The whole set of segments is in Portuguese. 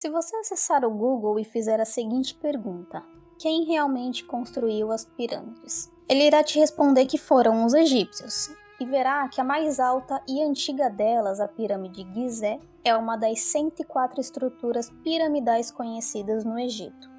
Se você acessar o Google e fizer a seguinte pergunta: quem realmente construiu as pirâmides? Ele irá te responder que foram os egípcios, e verá que a mais alta e antiga delas, a pirâmide Gizé, é uma das 104 estruturas piramidais conhecidas no Egito.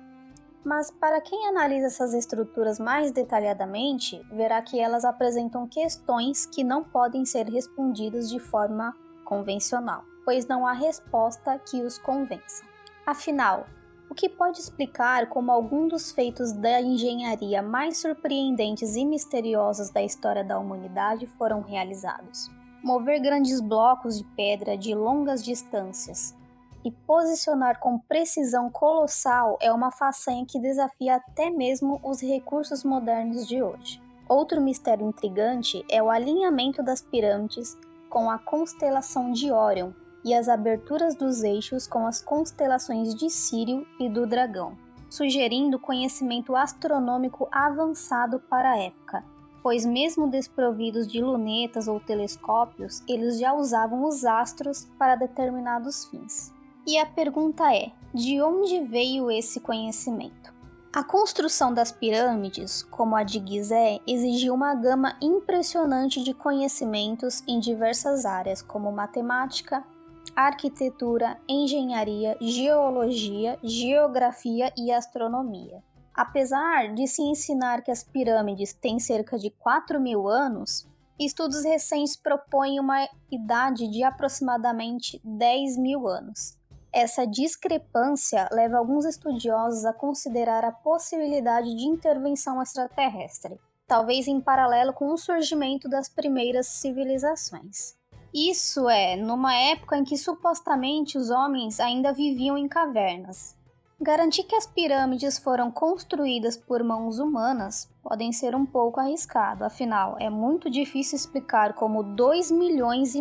Mas para quem analisa essas estruturas mais detalhadamente, verá que elas apresentam questões que não podem ser respondidas de forma convencional, pois não há resposta que os convença. Afinal, o que pode explicar como alguns dos feitos da engenharia mais surpreendentes e misteriosos da história da humanidade foram realizados? Mover grandes blocos de pedra de longas distâncias e posicionar com precisão colossal é uma façanha que desafia até mesmo os recursos modernos de hoje. Outro mistério intrigante é o alinhamento das pirâmides com a constelação de Órion e as aberturas dos eixos com as constelações de Sírio e do Dragão, sugerindo conhecimento astronômico avançado para a época, pois mesmo desprovidos de lunetas ou telescópios, eles já usavam os astros para determinados fins. E a pergunta é: de onde veio esse conhecimento? A construção das pirâmides, como a de Gizé, exigiu uma gama impressionante de conhecimentos em diversas áreas, como matemática, arquitetura, engenharia, geologia, geografia e astronomia. Apesar de se ensinar que as pirâmides têm cerca de 4.000 anos, estudos recentes propõem uma idade de aproximadamente 10.000 anos. Essa discrepância leva alguns estudiosos a considerar a possibilidade de intervenção extraterrestre, talvez em paralelo com o surgimento das primeiras civilizações. Isso é, numa época em que supostamente os homens ainda viviam em cavernas. Garantir que as pirâmides foram construídas por mãos humanas podem ser um pouco arriscado, afinal, é muito difícil explicar como 2,5 milhões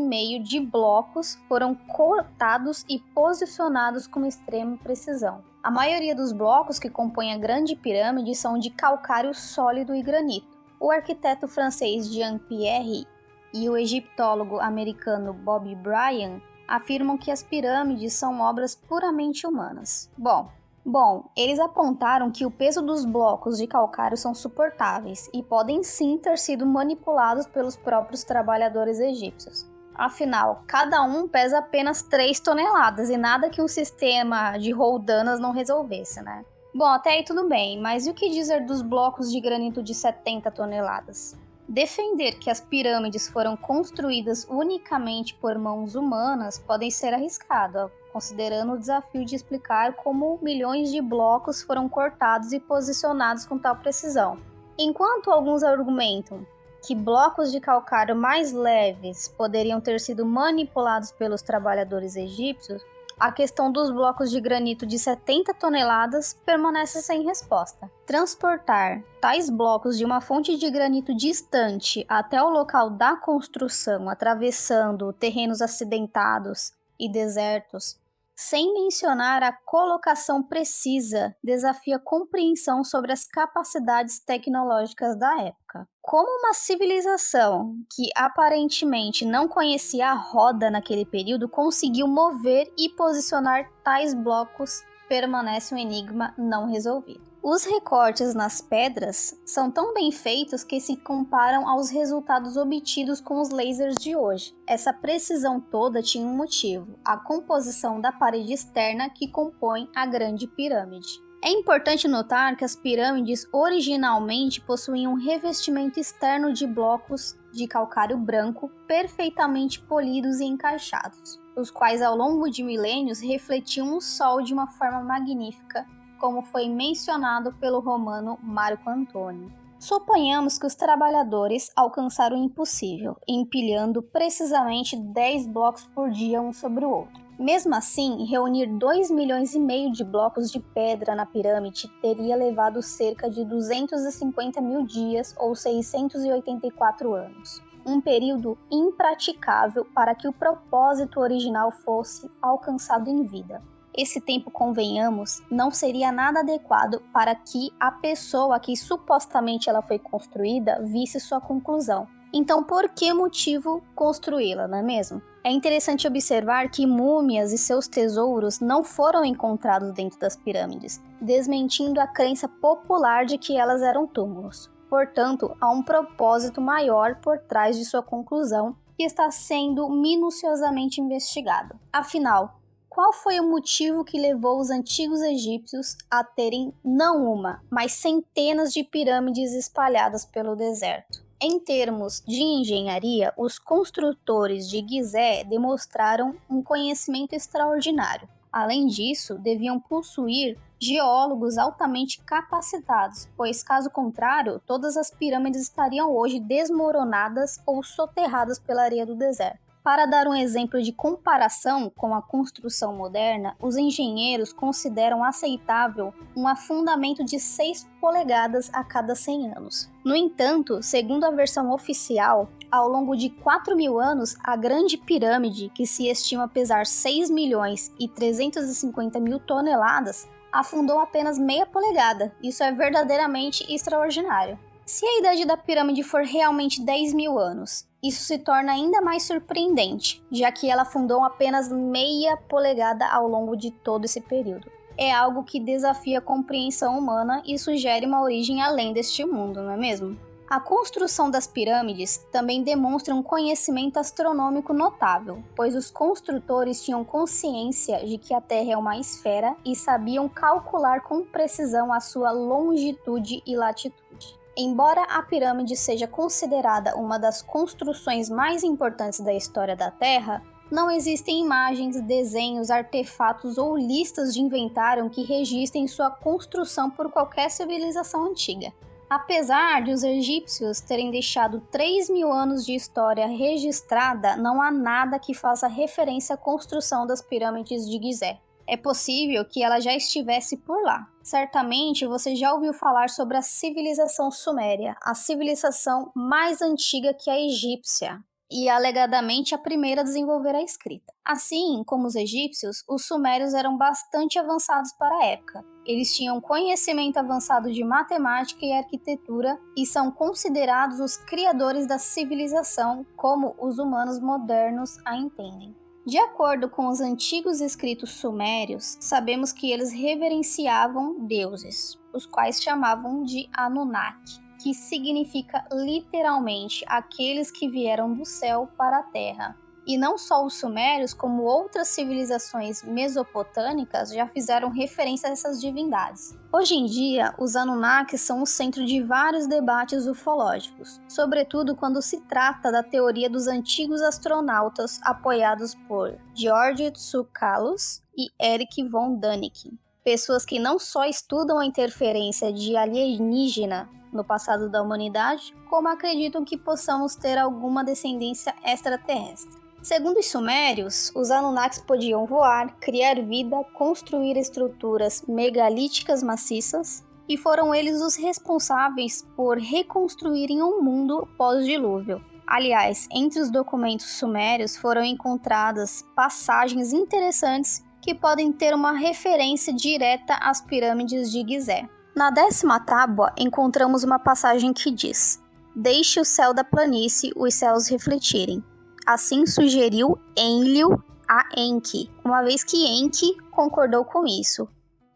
de blocos foram cortados e posicionados com extrema precisão. A maioria dos blocos que compõem a Grande Pirâmide são de calcário sólido e granito. O arquiteto francês Jean-Pierre e o egiptólogo americano Bob Bryan afirmam que as pirâmides são obras puramente humanas. Bom, eles apontaram que o peso dos blocos de calcário são suportáveis e podem sim ter sido manipulados pelos próprios trabalhadores egípcios. Afinal, cada um pesa apenas 3 toneladas e nada que um sistema de roldanas não resolvesse, né? Bom, até aí tudo bem, mas e o que dizer dos blocos de granito de 70 toneladas? Defender que as pirâmides foram construídas unicamente por mãos humanas pode ser arriscado, considerando o desafio de explicar como milhões de blocos foram cortados e posicionados com tal precisão. Enquanto alguns argumentam que blocos de calcário mais leves poderiam ter sido manipulados pelos trabalhadores egípcios, a questão dos blocos de granito de 70 toneladas permanece sem resposta. Transportar tais blocos de uma fonte de granito distante até o local da construção, atravessando terrenos acidentados e desertos, sem mencionar a colocação precisa, desafia a compreensão sobre as capacidades tecnológicas da época. Como uma civilização que aparentemente não conhecia a roda naquele período conseguiu mover e posicionar tais blocos permanece um enigma não resolvido. Os recortes nas pedras são tão bem feitos que se comparam aos resultados obtidos com os lasers de hoje. Essa precisão toda tinha um motivo: a composição da parede externa que compõe a Grande Pirâmide. É importante notar que as pirâmides originalmente possuíam um revestimento externo de blocos de calcário branco perfeitamente polidos e encaixados, os quais ao longo de milênios refletiam o sol de uma forma magnífica, como foi mencionado pelo romano Marco Antônio. Suponhamos que os trabalhadores alcançaram o impossível, empilhando precisamente 10 blocos por dia um sobre o outro. Mesmo assim, reunir 2,5 milhões de blocos de pedra na pirâmide teria levado cerca de 250 mil dias ou 684 anos. Um período impraticável para que o propósito original fosse alcançado em vida. Esse tempo, convenhamos, não seria nada adequado para que a pessoa a que supostamente ela foi construída visse sua conclusão. Então, por que motivo construí-la, não é mesmo? É interessante observar que múmias e seus tesouros não foram encontrados dentro das pirâmides, desmentindo a crença popular de que elas eram túmulos. Portanto, há um propósito maior por trás de sua conclusão que está sendo minuciosamente investigado. Afinal, qual foi o motivo que levou os antigos egípcios a terem não uma, mas centenas de pirâmides espalhadas pelo deserto? Em termos de engenharia, os construtores de Gizé demonstraram um conhecimento extraordinário. Além disso, deviam possuir geólogos altamente capacitados, pois caso contrário, todas as pirâmides estariam hoje desmoronadas ou soterradas pela areia do deserto. Para dar um exemplo de comparação com a construção moderna, os engenheiros consideram aceitável um afundamento de 6 polegadas a cada 100 anos. No entanto, segundo a versão oficial, ao longo de 4.000 anos, a Grande Pirâmide, que se estima pesar 6 milhões e 350 mil toneladas, afundou apenas meia polegada. Isso é verdadeiramente extraordinário. Se a idade da pirâmide for realmente 10.000 anos, isso se torna ainda mais surpreendente, já que ela afundou apenas meia polegada ao longo de todo esse período. É algo que desafia a compreensão humana e sugere uma origem além deste mundo, não é mesmo? A construção das pirâmides também demonstra um conhecimento astronômico notável, pois os construtores tinham consciência de que a Terra é uma esfera e sabiam calcular com precisão a sua longitude e latitude. Embora a pirâmide seja considerada uma das construções mais importantes da história da Terra, não existem imagens, desenhos, artefatos ou listas de inventário que registrem sua construção por qualquer civilização antiga. Apesar de os egípcios terem deixado 3.000 anos de história registrada, não há nada que faça referência à construção das pirâmides de Gizé. É possível que ela já estivesse por lá. Certamente você já ouviu falar sobre a civilização suméria, a civilização mais antiga que a egípcia, e alegadamente a primeira a desenvolver a escrita. Assim como os egípcios, os sumérios eram bastante avançados para a época. Eles tinham conhecimento avançado de matemática e arquitetura e são considerados os criadores da civilização, como os humanos modernos a entendem. De acordo com os antigos escritos sumérios, sabemos que eles reverenciavam deuses, os quais chamavam de Anunnaki, que significa literalmente aqueles que vieram do céu para a terra. E não só os sumérios, como outras civilizações mesopotâmicas já fizeram referência a essas divindades. Hoje em dia, os Anunnakis são o centro de vários debates ufológicos, sobretudo quando se trata da teoria dos antigos astronautas apoiados por George Tsoukalos e Eric von Däniken, pessoas que não só estudam a interferência de alienígena no passado da humanidade, como acreditam que possamos ter alguma descendência extraterrestre. Segundo os sumérios, os Anunnakis podiam voar, criar vida, construir estruturas megalíticas maciças, e foram eles os responsáveis por reconstruírem um mundo pós-dilúvio. Aliás, entre os documentos sumérios foram encontradas passagens interessantes que podem ter uma referência direta às pirâmides de Gizé. Na 10ª tábua, encontramos uma passagem que diz: "Deixe o céu da planície os céus refletirem." Assim sugeriu Enlil a Enki, uma vez que Enki concordou com isso.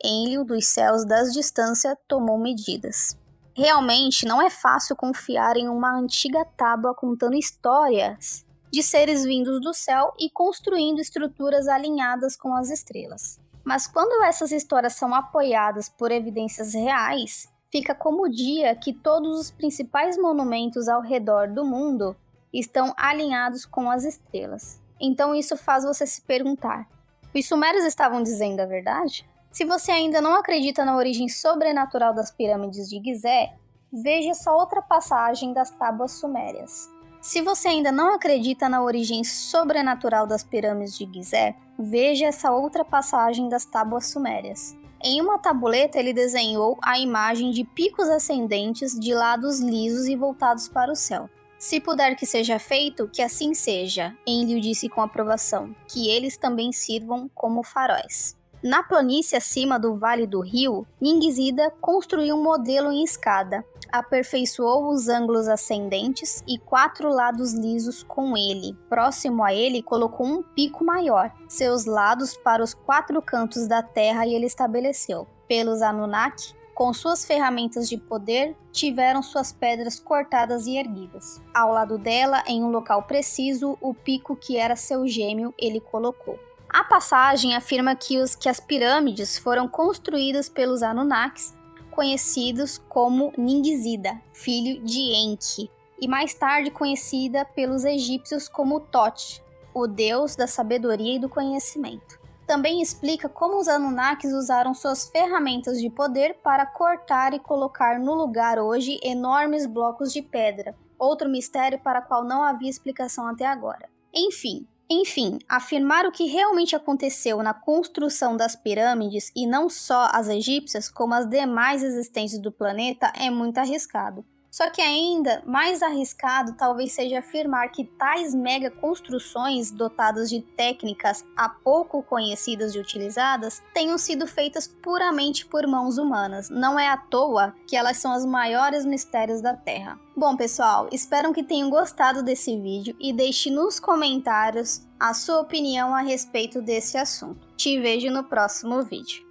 Enlil, dos céus das distâncias, tomou medidas. Realmente não é fácil confiar em uma antiga tábua contando histórias de seres vindos do céu e construindo estruturas alinhadas com as estrelas. Mas quando essas histórias são apoiadas por evidências reais, fica como o dia que todos os principais monumentos ao redor do mundo estão alinhados com as estrelas. Então isso faz você se perguntar: os sumérios estavam dizendo a verdade? Se você ainda não acredita na origem sobrenatural das pirâmides de Gizé, veja só outra passagem das tábuas sumérias. Se você ainda não acredita na origem sobrenatural das pirâmides de Gizé, veja essa outra passagem das tábuas sumérias. Em uma tabuleta ele desenhou a imagem de picos ascendentes de lados lisos e voltados para o céu. "Se puder que seja feito, que assim seja", Enlil disse com aprovação, "que eles também sirvam como faróis." Na planície acima do Vale do Rio, Ningizida construiu um modelo em escada, aperfeiçoou os ângulos ascendentes e 4 lados lisos com ele. Próximo a ele, colocou um pico maior, seus lados para os 4 cantos da terra, e ele estabeleceu. Pelos Anunnaki, com suas ferramentas de poder, tiveram suas pedras cortadas e erguidas. Ao lado dela, em um local preciso, o pico que era seu gêmeo, ele colocou. A passagem afirma que as pirâmides foram construídas pelos Anunnakis, conhecidos como Ningzida, filho de Enki, e mais tarde conhecida pelos egípcios como Thoth, o deus da sabedoria e do conhecimento. Também explica como os Anunnakis usaram suas ferramentas de poder para cortar e colocar no lugar hoje enormes blocos de pedra, outro mistério para o qual não havia explicação até agora. Enfim, afirmar o que realmente aconteceu na construção das pirâmides, e não só as egípcias, como as demais existentes do planeta, é muito arriscado. Só que ainda mais arriscado talvez seja afirmar que tais mega construções dotadas de técnicas há pouco conhecidas e utilizadas tenham sido feitas puramente por mãos humanas. Não é à toa que elas são os maiores mistérios da Terra. Bom, pessoal, espero que tenham gostado desse vídeo e deixe nos comentários a sua opinião a respeito desse assunto. Te vejo no próximo vídeo.